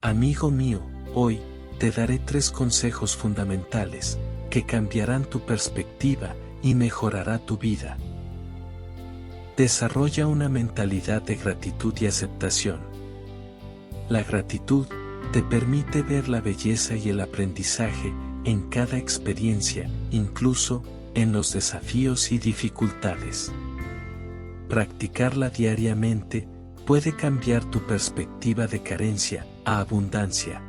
Amigo mío, hoy te daré 3 consejos fundamentales que cambiarán tu perspectiva y mejorará tu vida. Desarrolla una mentalidad de gratitud y aceptación. La gratitud te permite ver la belleza y el aprendizaje en cada experiencia, incluso en los desafíos y dificultades. Practicarla diariamente puede cambiar tu perspectiva de carencia a abundancia.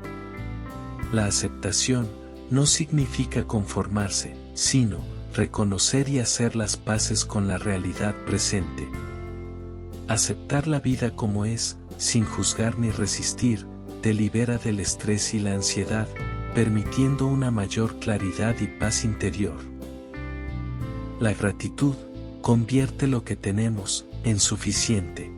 La aceptación no significa conformarse, sino reconocer y hacer las paces con la realidad presente. Aceptar la vida como es, sin juzgar ni resistir, te libera del estrés y la ansiedad, permitiendo una mayor claridad y paz interior. La gratitud convierte lo que tenemos en suficiente.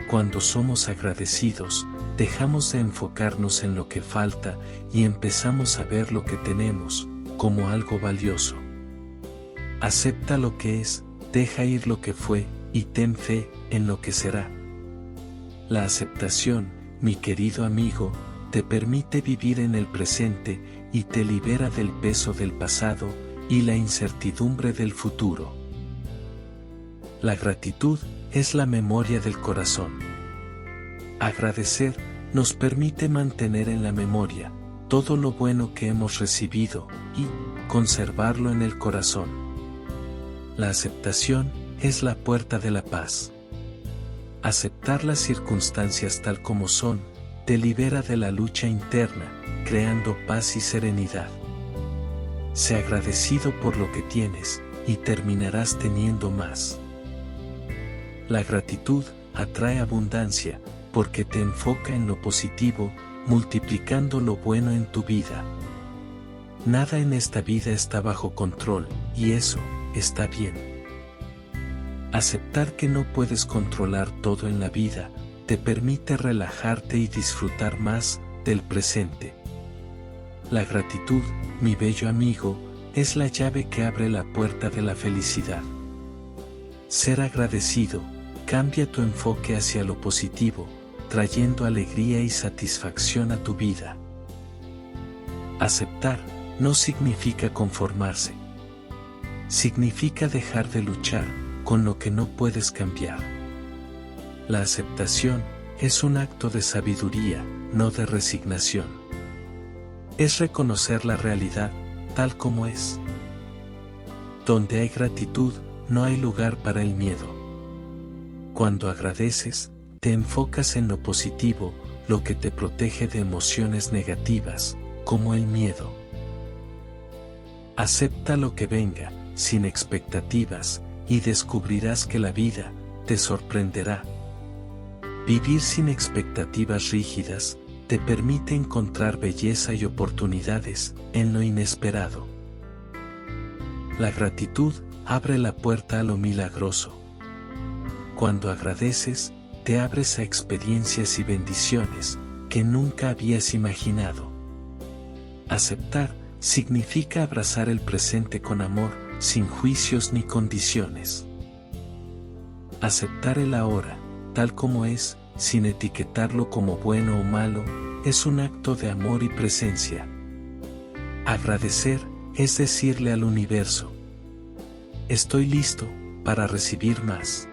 Cuando somos agradecidos, dejamos de enfocarnos en lo que falta y empezamos a ver lo que tenemos como algo valioso. Acepta lo que es, deja ir lo que fue y ten fe en lo que será. La aceptación, mi querido amigo, te permite vivir en el presente y te libera del peso del pasado y la incertidumbre del futuro. La gratitud es la memoria del corazón. Agradecer nos permite mantener en la memoria todo lo bueno que hemos recibido y conservarlo en el corazón. La aceptación es la puerta de la paz. Aceptar las circunstancias tal como son te libera de la lucha interna, creando paz y serenidad. Sé agradecido por lo que tienes y terminarás teniendo más. La gratitud atrae abundancia porque te enfoca en lo positivo, multiplicando lo bueno en tu vida. Nada en esta vida está bajo control, y eso está bien. Aceptar que no puedes controlar todo en la vida te permite relajarte y disfrutar más del presente. La gratitud, mi bello amigo, es la llave que abre la puerta de la felicidad. Ser agradecido cambia tu enfoque hacia lo positivo, trayendo alegría y satisfacción a tu vida. Aceptar no significa conformarse. Significa dejar de luchar con lo que no puedes cambiar. La aceptación es un acto de sabiduría, no de resignación. Es reconocer la realidad tal como es. Donde hay gratitud, no hay lugar para el miedo. Cuando agradeces, te enfocas en lo positivo, lo que te protege de emociones negativas, como el miedo. Acepta lo que venga, sin expectativas, y descubrirás que la vida te sorprenderá. Vivir sin expectativas rígidas te permite encontrar belleza y oportunidades en lo inesperado. La gratitud abre la puerta a lo milagroso. Cuando agradeces, te abres a experiencias y bendiciones que nunca habías imaginado. Aceptar significa abrazar el presente con amor, sin juicios ni condiciones. Aceptar el ahora, tal como es, sin etiquetarlo como bueno o malo, es un acto de amor y presencia. Agradecer es decirle al universo: estoy listo para recibir más.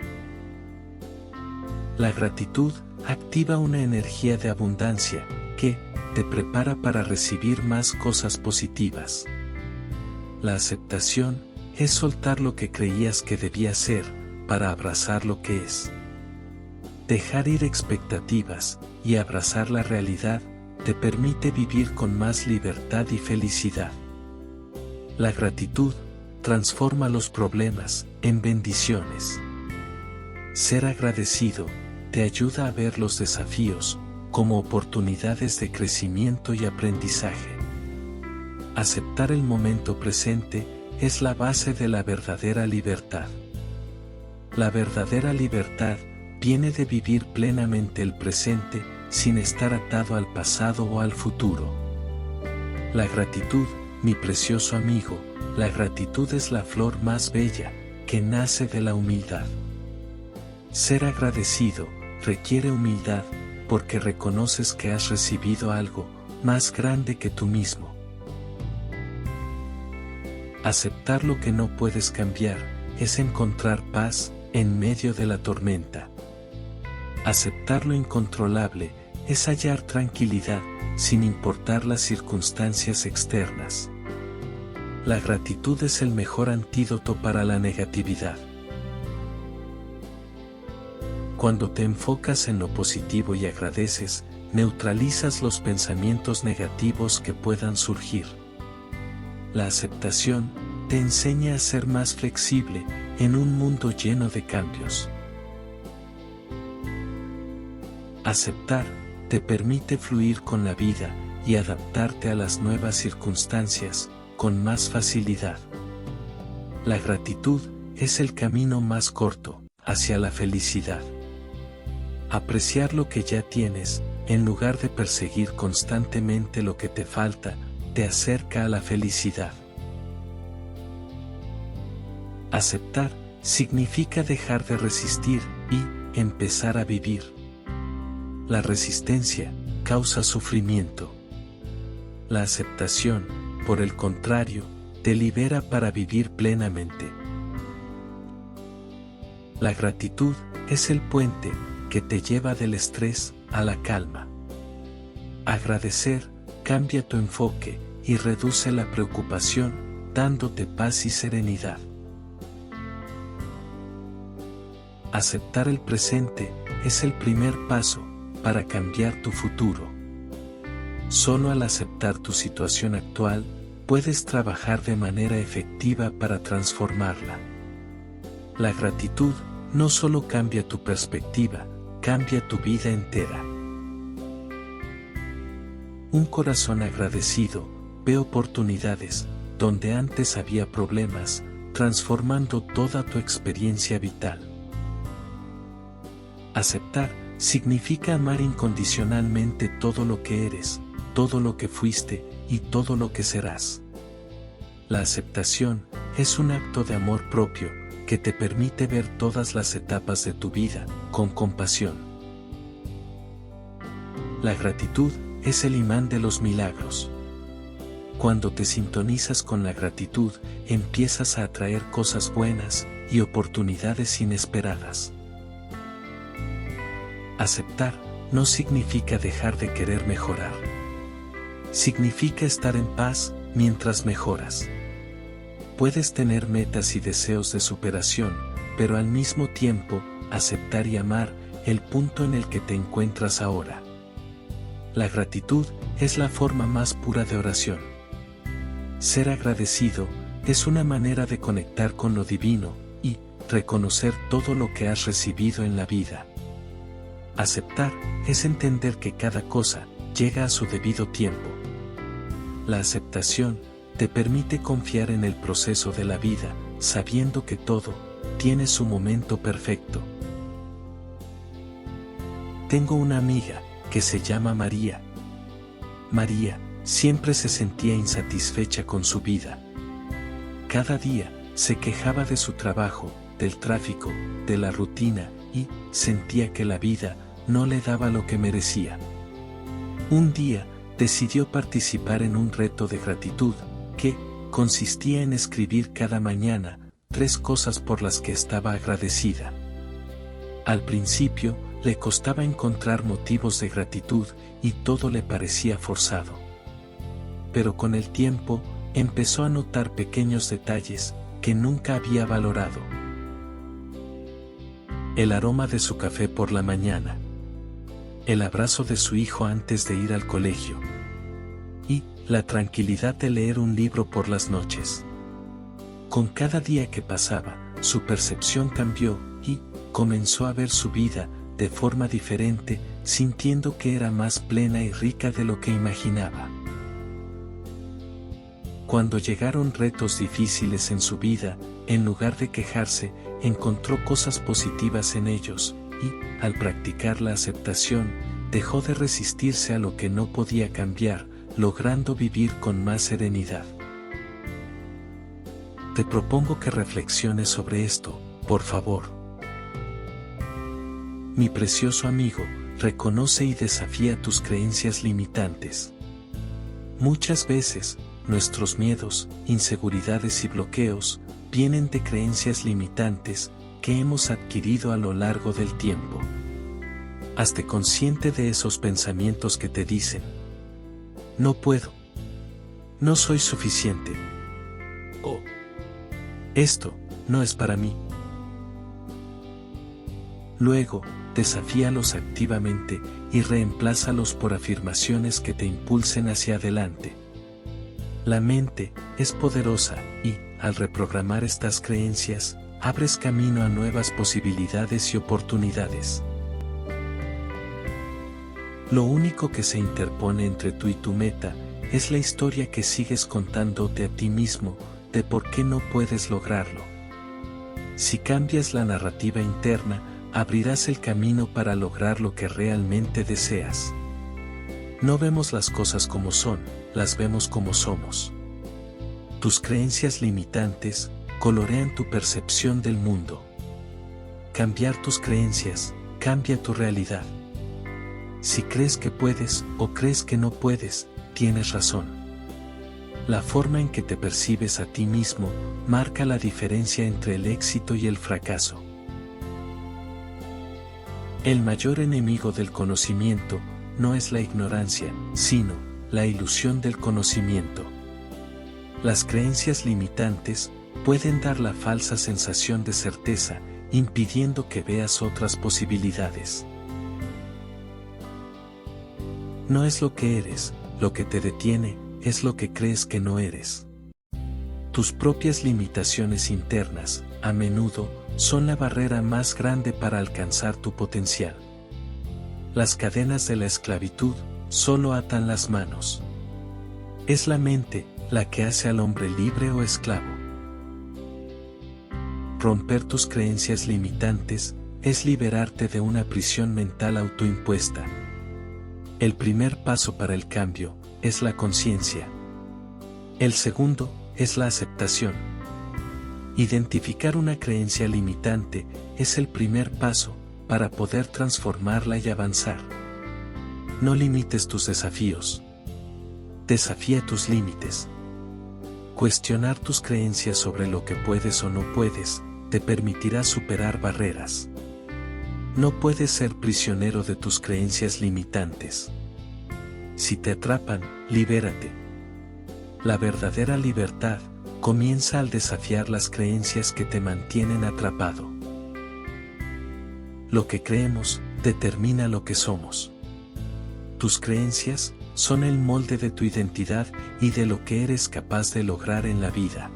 La gratitud activa una energía de abundancia que te prepara para recibir más cosas positivas. La aceptación es soltar lo que creías que debía ser para abrazar lo que es. Dejar ir expectativas y abrazar la realidad te permite vivir con más libertad y felicidad. La gratitud transforma los problemas en bendiciones. Ser agradecido te ayuda a ver los desafíos como oportunidades de crecimiento y aprendizaje. Aceptar el momento presente es la base de la verdadera libertad. La verdadera libertad viene de vivir plenamente el presente sin estar atado al pasado o al futuro. La gratitud, mi precioso amigo, la gratitud es la flor más bella que nace de la humildad. Ser agradecido requiere humildad, porque reconoces que has recibido algo más grande que tú mismo. Aceptar lo que no puedes cambiar es encontrar paz en medio de la tormenta. Aceptar lo incontrolable es hallar tranquilidad sin importar las circunstancias externas. La gratitud es el mejor antídoto para la negatividad. Cuando te enfocas en lo positivo y agradeces, neutralizas los pensamientos negativos que puedan surgir. La aceptación te enseña a ser más flexible en un mundo lleno de cambios. Aceptar te permite fluir con la vida y adaptarte a las nuevas circunstancias con más facilidad. La gratitud es el camino más corto hacia la felicidad. Apreciar lo que ya tienes, en lugar de perseguir constantemente lo que te falta, te acerca a la felicidad. Aceptar significa dejar de resistir y empezar a vivir. La resistencia causa sufrimiento. La aceptación, por el contrario, te libera para vivir plenamente. La gratitud es el puente que te lleva del estrés a la calma. Agradecer cambia tu enfoque y reduce la preocupación, dándote paz y serenidad. Aceptar el presente es el primer paso para cambiar tu futuro. Solo al aceptar tu situación actual, puedes trabajar de manera efectiva para transformarla. La gratitud no solo cambia tu perspectiva, cambia tu vida entera. Un corazón agradecido ve oportunidades donde antes había problemas, transformando toda tu experiencia vital. Aceptar significa amar incondicionalmente todo lo que eres, todo lo que fuiste y todo lo que serás. La aceptación es un acto de amor propio que te permite ver todas las etapas de tu vida con compasión. La gratitud es el imán de los milagros. Cuando te sintonizas con la gratitud, empiezas a atraer cosas buenas y oportunidades inesperadas. Aceptar no significa dejar de querer mejorar. Significa estar en paz mientras mejoras. Puedes tener metas y deseos de superación, pero al mismo tiempo, aceptar y amar el punto en el que te encuentras ahora. La gratitud es la forma más pura de oración. Ser agradecido es una manera de conectar con lo divino y reconocer todo lo que has recibido en la vida. Aceptar es entender que cada cosa llega a su debido tiempo. La aceptación te permite confiar en el proceso de la vida, sabiendo que todo tiene su momento perfecto. Tengo una amiga que se llama María. María siempre se sentía insatisfecha con su vida. Cada día se quejaba de su trabajo, del tráfico, de la rutina y sentía que la vida no le daba lo que merecía. Un día decidió participar en un reto de gratitud que consistía en escribir cada mañana 3 cosas por las que estaba agradecida. Al principio le costaba encontrar motivos de gratitud y todo le parecía forzado. Pero con el tiempo empezó a notar pequeños detalles que nunca había valorado. El aroma de su café por la mañana. El abrazo de su hijo antes de ir al colegio. Y la tranquilidad de leer un libro por las noches. Con cada día que pasaba, su percepción cambió y comenzó a ver su vida de forma diferente, sintiendo que era más plena y rica de lo que imaginaba. Cuando llegaron retos difíciles en su vida, en lugar de quejarse, encontró cosas positivas en ellos, y, al practicar la aceptación, dejó de resistirse a lo que no podía cambiar, logrando vivir con más serenidad. Te propongo que reflexiones sobre esto, por favor. Mi precioso amigo, reconoce y desafía tus creencias limitantes. Muchas veces, nuestros miedos, inseguridades y bloqueos vienen de creencias limitantes que hemos adquirido a lo largo del tiempo. Hazte consciente de esos pensamientos que te dicen: no puedo, no soy suficiente, o esto no es para mí. Luego, desafíalos activamente y reemplázalos por afirmaciones que te impulsen hacia adelante. La mente es poderosa y, al reprogramar estas creencias, abres camino a nuevas posibilidades y oportunidades. Lo único que se interpone entre tú y tu meta es la historia que sigues contándote a ti mismo de por qué no puedes lograrlo. Si cambias la narrativa interna, abrirás el camino para lograr lo que realmente deseas. No vemos las cosas como son, las vemos como somos. Tus creencias limitantes colorean tu percepción del mundo. Cambiar tus creencias cambia tu realidad. Si crees que puedes o crees que no puedes, tienes razón. La forma en que te percibes a ti mismo marca la diferencia entre el éxito y el fracaso. El mayor enemigo del conocimiento no es la ignorancia, sino la ilusión del conocimiento. Las creencias limitantes pueden dar la falsa sensación de certeza, impidiendo que veas otras posibilidades. No es lo que eres, lo que te detiene, es lo que crees que no eres. Tus propias limitaciones internas, a menudo, son la barrera más grande para alcanzar tu potencial. Las cadenas de la esclavitud solo atan las manos. Es la mente la que hace al hombre libre o esclavo. Romper tus creencias limitantes es liberarte de una prisión mental autoimpuesta. El primer paso para el cambio es la conciencia. El segundo es la aceptación. Identificar una creencia limitante es el primer paso para poder transformarla y avanzar. No limites tus desafíos. Desafía tus límites. Cuestionar tus creencias sobre lo que puedes o no puedes te permitirá superar barreras. No puedes ser prisionero de tus creencias limitantes. Si te atrapan, libérate. La verdadera libertad comienza al desafiar las creencias que te mantienen atrapado. Lo que creemos determina lo que somos. Tus creencias son el molde de tu identidad y de lo que eres capaz de lograr en la vida.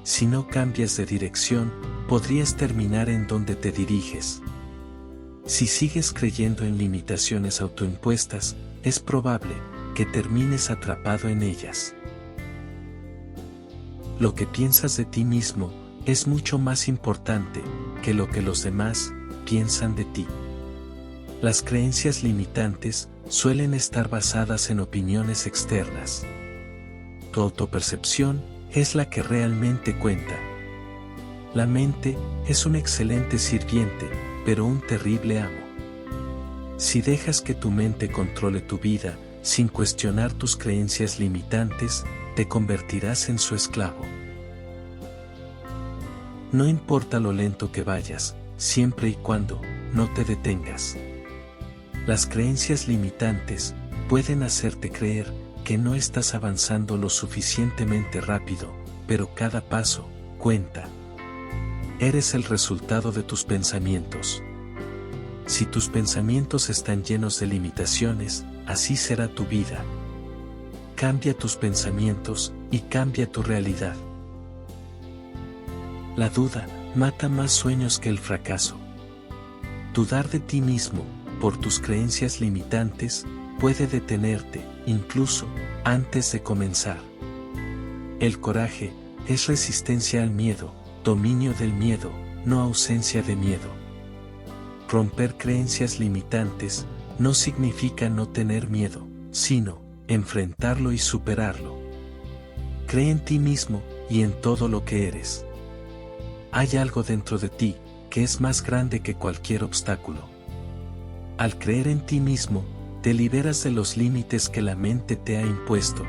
Si no cambias de dirección, podrías terminar en donde te diriges. Si sigues creyendo en limitaciones autoimpuestas, es probable que termines atrapado en ellas. Lo que piensas de ti mismo es mucho más importante que lo que los demás piensan de ti. Las creencias limitantes suelen estar basadas en opiniones externas. Tu autopercepción es la que realmente cuenta. La mente es un excelente sirviente, pero un terrible amo. Si dejas que tu mente controle tu vida, sin cuestionar tus creencias limitantes, te convertirás en su esclavo. No importa lo lento que vayas, siempre y cuando no te detengas. Las creencias limitantes pueden hacerte creer que no estás avanzando lo suficientemente rápido, pero cada paso cuenta. Eres el resultado de tus pensamientos. Si tus pensamientos están llenos de limitaciones, así será tu vida. Cambia tus pensamientos y cambia tu realidad. La duda mata más sueños que el fracaso. Dudar de ti mismo, por tus creencias limitantes, puede detenerte, incluso, antes de comenzar. El coraje es resistencia al miedo, dominio del miedo, no ausencia de miedo. Romper creencias limitantes no significa no tener miedo, sino enfrentarlo y superarlo. Cree en ti mismo y en todo lo que eres. Hay algo dentro de ti que es más grande que cualquier obstáculo. Al creer en ti mismo, te liberas de los límites que la mente te ha impuesto.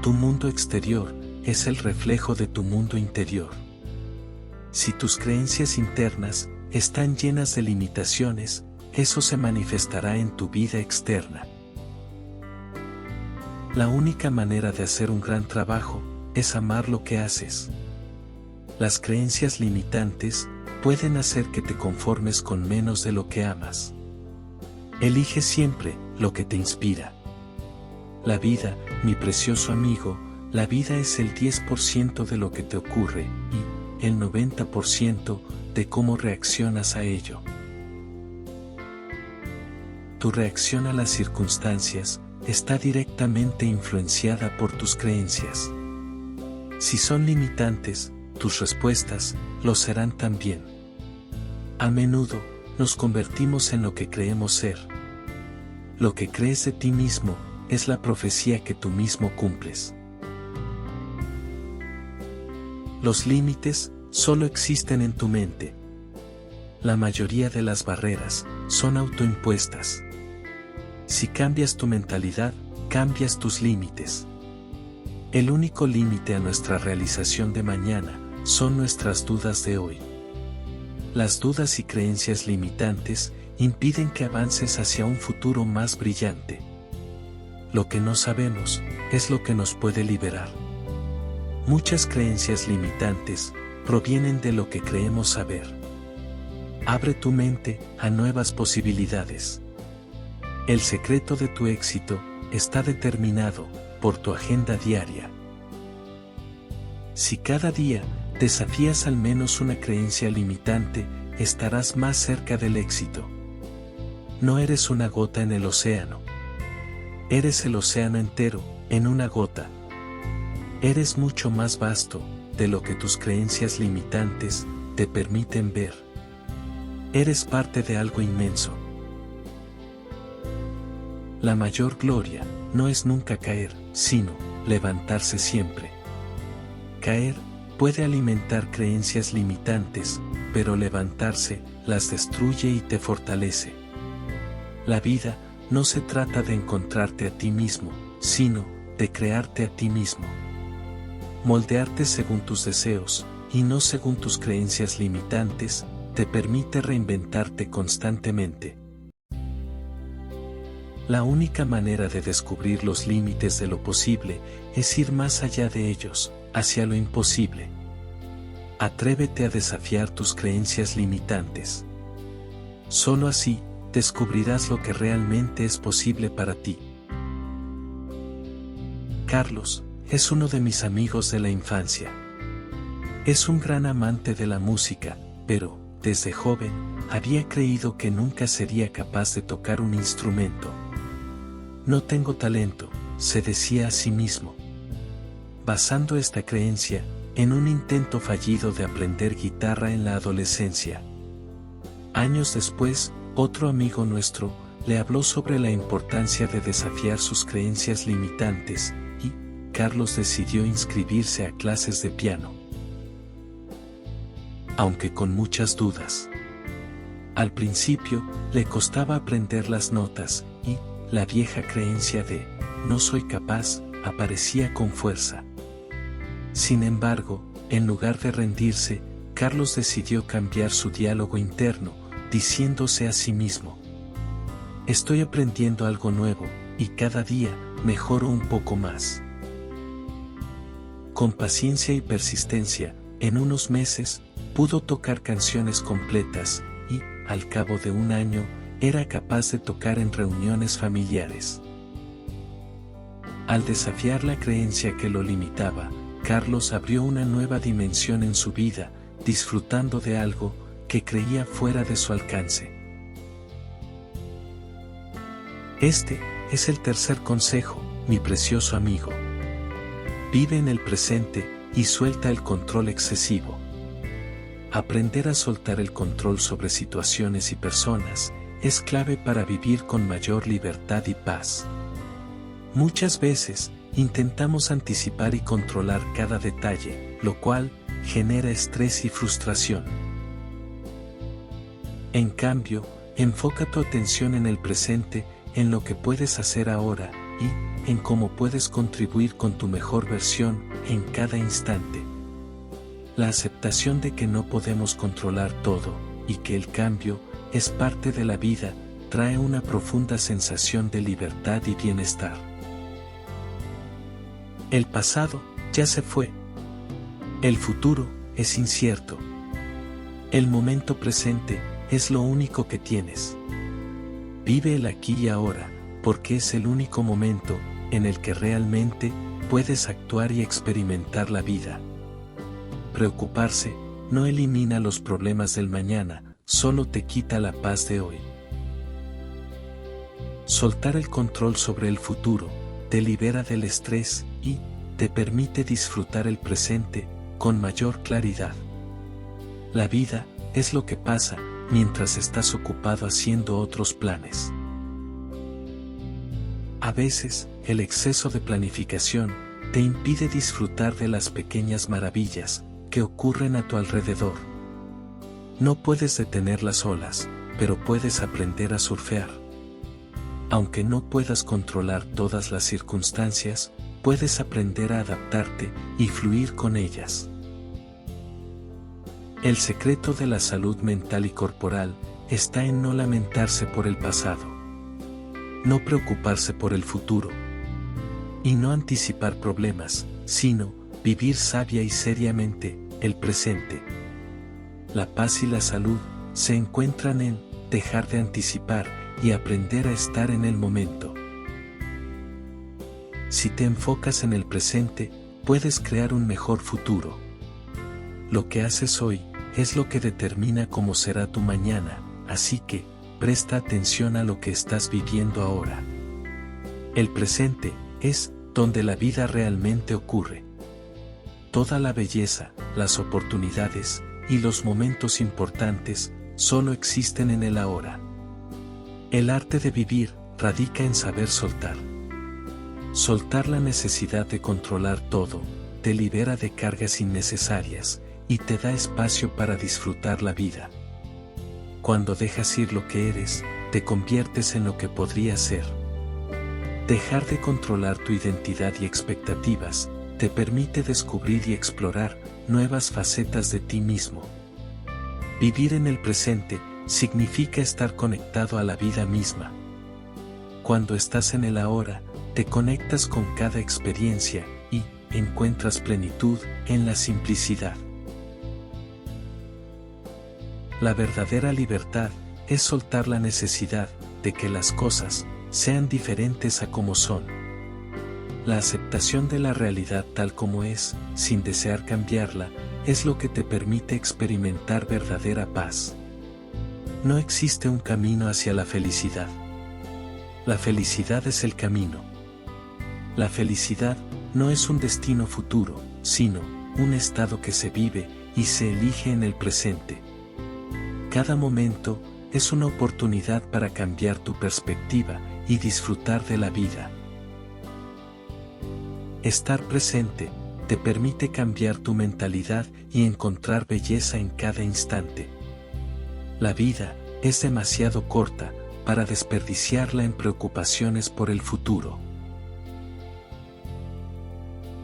Tu mundo exterior es el reflejo de tu mundo interior. Si tus creencias internas están llenas de limitaciones, eso se manifestará en tu vida externa. La única manera de hacer un gran trabajo es amar lo que haces. Las creencias limitantes pueden hacer que te conformes con menos de lo que amas. Elige siempre lo que te inspira. La vida, mi precioso amigo, la vida es el 10% de lo que te ocurre y el 90% de cómo reaccionas a ello. Tu reacción a las circunstancias está directamente influenciada por tus creencias. Si son limitantes, tus respuestas lo serán también. A menudo, nos convertimos en lo que creemos ser. Lo que crees de ti mismo es la profecía que tú mismo cumples. Los límites solo existen en tu mente. La mayoría de las barreras son autoimpuestas. Si cambias tu mentalidad, cambias tus límites. El único límite a nuestra realización de mañana son nuestras dudas de hoy. Las dudas y creencias limitantes impiden que avances hacia un futuro más brillante. Lo que no sabemos es lo que nos puede liberar. Muchas creencias limitantes provienen de lo que creemos saber. Abre tu mente a nuevas posibilidades. El secreto de tu éxito está determinado por tu agenda diaria. Si cada día desafías al menos una creencia limitante, estarás más cerca del éxito. No eres una gota en el océano. Eres el océano entero, en una gota. Eres mucho más vasto de lo que tus creencias limitantes te permiten ver. Eres parte de algo inmenso. La mayor gloria no es nunca caer, sino levantarse siempre. Caer puede alimentar creencias limitantes, pero levantarse las destruye y te fortalece. La vida no se trata de encontrarte a ti mismo, sino de crearte a ti mismo. Moldearte según tus deseos, y no según tus creencias limitantes, te permite reinventarte constantemente. La única manera de descubrir los límites de lo posible es ir más allá de ellos, hacia lo imposible. Atrévete a desafiar tus creencias limitantes. Solo así, descubrirás lo que realmente es posible para ti. Carlos es uno de mis amigos de la infancia. Es un gran amante de la música, pero, desde joven, había creído que nunca sería capaz de tocar un instrumento. No tengo talento, se decía a sí mismo. Basando esta creencia en un intento fallido de aprender guitarra en la adolescencia. Años después, otro amigo nuestro le habló sobre la importancia de desafiar sus creencias limitantes, y Carlos decidió inscribirse a clases de piano. Aunque con muchas dudas. Al principio, le costaba aprender las notas, y la vieja creencia de «no soy capaz» aparecía con fuerza. Sin embargo, en lugar de rendirse, Carlos decidió cambiar su diálogo interno, diciéndose a sí mismo: «Estoy aprendiendo algo nuevo, y cada día mejoro un poco más». Con paciencia y persistencia, en unos meses, pudo tocar canciones completas, y, al cabo de un año, era capaz de tocar en reuniones familiares. Al desafiar la creencia que lo limitaba, Carlos abrió una nueva dimensión en su vida, disfrutando de algo que creía fuera de su alcance. Este es el tercer consejo, mi precioso amigo. Vive en el presente y suelta el control excesivo. Aprender a soltar el control sobre situaciones y personas es clave para vivir con mayor libertad y paz. Muchas veces, intentamos anticipar y controlar cada detalle, lo cual genera estrés y frustración. En cambio, enfoca tu atención en el presente, en lo que puedes hacer ahora, y en cómo puedes contribuir con tu mejor versión, en cada instante. La aceptación de que no podemos controlar todo, y que el cambio es parte de la vida, trae una profunda sensación de libertad y bienestar. El pasado ya se fue. El futuro es incierto. El momento presente es lo único que tienes. Vive el aquí y ahora, porque es el único momento en el que realmente puedes actuar y experimentar la vida. Preocuparse no elimina los problemas del mañana, solo te quita la paz de hoy. Soltar el control sobre el futuro te libera del estrés y te permite disfrutar el presente con mayor claridad. La vida es lo que pasa mientras estás ocupado haciendo otros planes. A veces, el exceso de planificación te impide disfrutar de las pequeñas maravillas que ocurren a tu alrededor. No puedes detener las olas, pero puedes aprender a surfear. Aunque no puedas controlar todas las circunstancias, puedes aprender a adaptarte y fluir con ellas. El secreto de la salud mental y corporal está en no lamentarse por el pasado, no preocuparse por el futuro y no anticipar problemas, sino vivir sabia y seriamente el presente. La paz y la salud se encuentran en dejar de anticipar y aprender a estar en el momento. Si te enfocas en el presente, puedes crear un mejor futuro. Lo que haces hoy es lo que determina cómo será tu mañana, así que presta atención a lo que estás viviendo ahora. El presente es donde la vida realmente ocurre. Toda la belleza, las oportunidades y los momentos importantes solo existen en el ahora. El arte de vivir radica en saber soltar. Soltar la necesidad de controlar todo te libera de cargas innecesarias y te da espacio para disfrutar la vida. Cuando dejas ir lo que eres, te conviertes en lo que podrías ser. Dejar de controlar tu identidad y expectativas te permite descubrir y explorar nuevas facetas de ti mismo. Vivir en el presente significa estar conectado a la vida misma. Cuando estás en el ahora, te conectas con cada experiencia y encuentras plenitud en la simplicidad. La verdadera libertad es soltar la necesidad de que las cosas sean diferentes a como son. La aceptación de la realidad tal como es, sin desear cambiarla, es lo que te permite experimentar verdadera paz. No existe un camino hacia la felicidad. La felicidad es el camino. La felicidad no es un destino futuro, sino un estado que se vive y se elige en el presente. Cada momento es una oportunidad para cambiar tu perspectiva y disfrutar de la vida. Estar presente te permite cambiar tu mentalidad y encontrar belleza en cada instante. La vida es demasiado corta para desperdiciarla en preocupaciones por el futuro.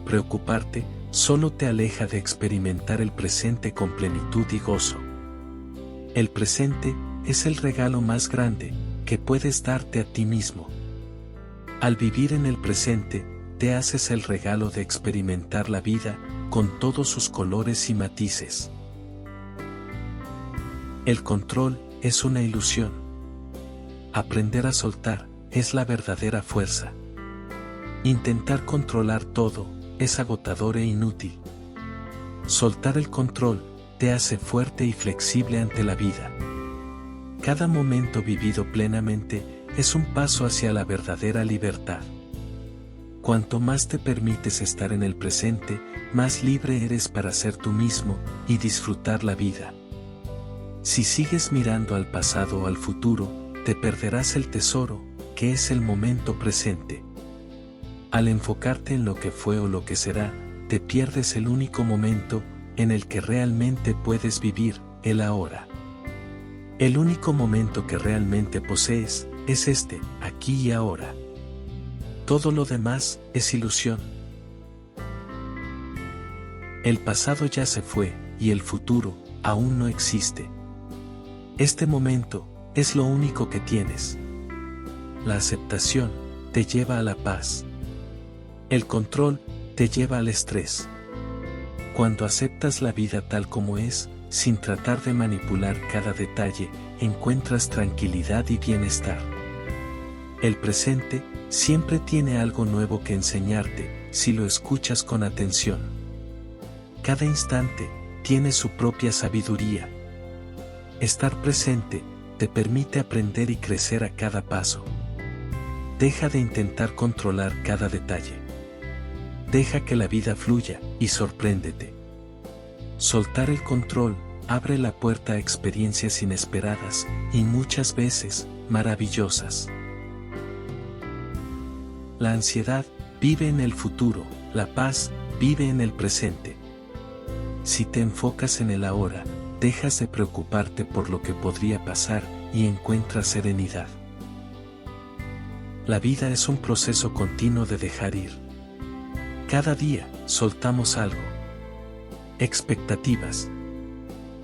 Preocuparte solo te aleja de experimentar el presente con plenitud y gozo. El presente es el regalo más grande que puedes darte a ti mismo. Al vivir en el presente, te haces el regalo de experimentar la vida con todos sus colores y matices. El control es una ilusión. Aprender a soltar es la verdadera fuerza. Intentar controlar todo es agotador e inútil. Soltar el control te hace fuerte y flexible ante la vida. Cada momento vivido plenamente es un paso hacia la verdadera libertad. Cuanto más te permites estar en el presente, más libre eres para ser tú mismo y disfrutar la vida. Si sigues mirando al pasado o al futuro, te perderás el tesoro, que es el momento presente. Al enfocarte en lo que fue o lo que será, te pierdes el único momento en el que realmente puedes vivir, el ahora. El único momento que realmente posees es este, aquí y ahora. Todo lo demás es ilusión. El pasado ya se fue, y el futuro aún no existe. Este momento es lo único que tienes. La aceptación te lleva a la paz. El control te lleva al estrés. Cuando aceptas la vida tal como es, sin tratar de manipular cada detalle, encuentras tranquilidad y bienestar. El presente siempre tiene algo nuevo que enseñarte, si lo escuchas con atención. Cada instante tiene su propia sabiduría. Estar presente te permite aprender y crecer a cada paso. Deja de intentar controlar cada detalle. Deja que la vida fluya y sorpréndete. Soltar el control abre la puerta a experiencias inesperadas y muchas veces maravillosas. La ansiedad vive en el futuro, la paz vive en el presente. Si te enfocas en el ahora, dejas de preocuparte por lo que podría pasar y encuentras serenidad. La vida es un proceso continuo de dejar ir. Cada día soltamos algo. Expectativas,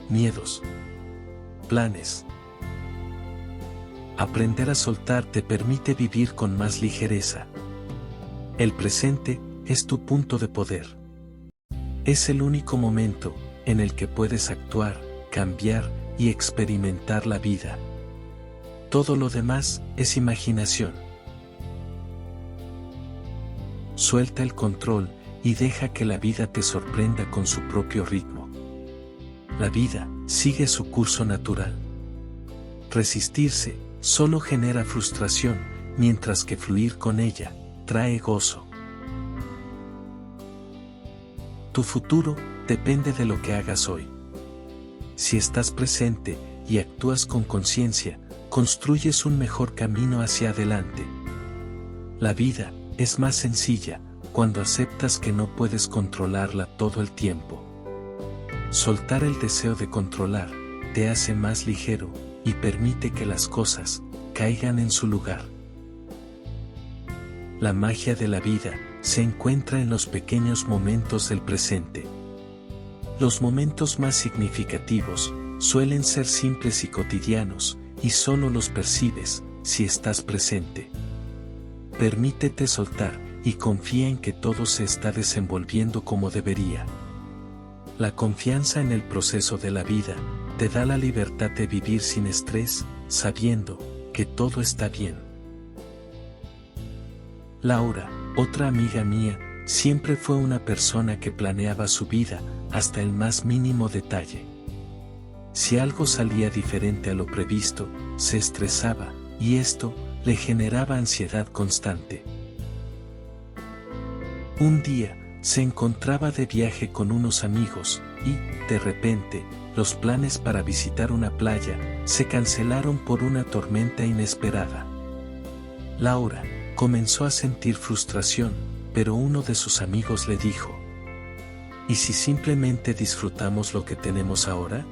miedos, planes. Aprender a soltar te permite vivir con más ligereza. El presente es tu punto de poder. Es el único momento en el que puedes actuar, cambiar y experimentar la vida. Todo lo demás es imaginación. Suelta el control y deja que la vida te sorprenda con su propio ritmo. La vida sigue su curso natural. Resistirse solo genera frustración, mientras que fluir con ella trae gozo. Tu futuro depende de lo que hagas hoy. Si estás presente y actúas con conciencia, construyes un mejor camino hacia adelante. La vida es más sencilla cuando aceptas que no puedes controlarla todo el tiempo. Soltar el deseo de controlar te hace más ligero y permite que las cosas caigan en su lugar. La magia de la vida se encuentra en los pequeños momentos del presente. Los momentos más significativos suelen ser simples y cotidianos, y solo los percibes si estás presente. Permítete soltar y confía en que todo se está desenvolviendo como debería. La confianza en el proceso de la vida te da la libertad de vivir sin estrés, sabiendo que todo está bien. Laura, otra amiga mía, siempre fue una persona que planeaba su vida hasta el más mínimo detalle. Si algo salía diferente a lo previsto, se estresaba, y esto le generaba ansiedad constante. Un día, se encontraba de viaje con unos amigos, y, de repente, los planes para visitar una playa se cancelaron por una tormenta inesperada. Laura comenzó a sentir frustración, pero uno de sus amigos le dijo: ¿y si simplemente disfrutamos lo que tenemos ahora?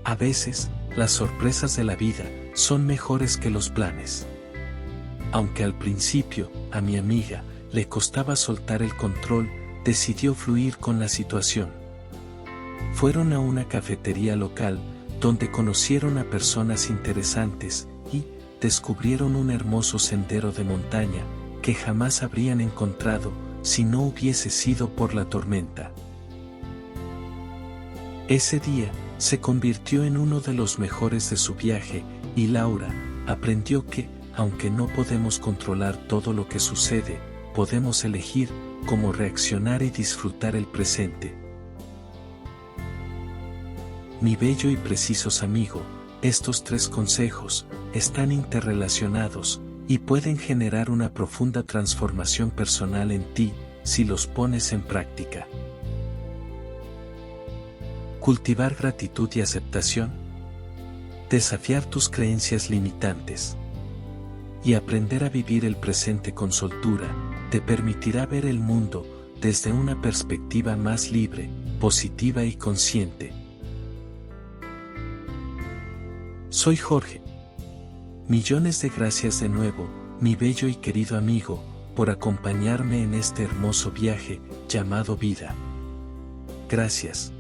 A veces, las sorpresas de la vida son mejores que los planes. Aunque al principio, a mi amiga, le costaba soltar el control, decidió fluir con la situación. Fueron a una cafetería local, donde conocieron a personas interesantes, y descubrieron un hermoso sendero de montaña, que jamás habrían encontrado, si no hubiese sido por la tormenta. Ese día, se convirtió en uno de los mejores de su viaje, y Laura aprendió que, aunque no podemos controlar todo lo que sucede, podemos elegir cómo reaccionar y disfrutar el presente. Mi bello y precisos amigo, estos 3 consejos están interrelacionados y pueden generar una profunda transformación personal en ti si los pones en práctica. Cultivar gratitud y aceptación. Desafiar tus creencias limitantes. Y aprender a vivir el presente con soltura, te permitirá ver el mundo desde una perspectiva más libre, positiva y consciente. Soy Jorge. Millones de gracias de nuevo, mi bello y querido amigo, por acompañarme en este hermoso viaje, llamado vida. Gracias.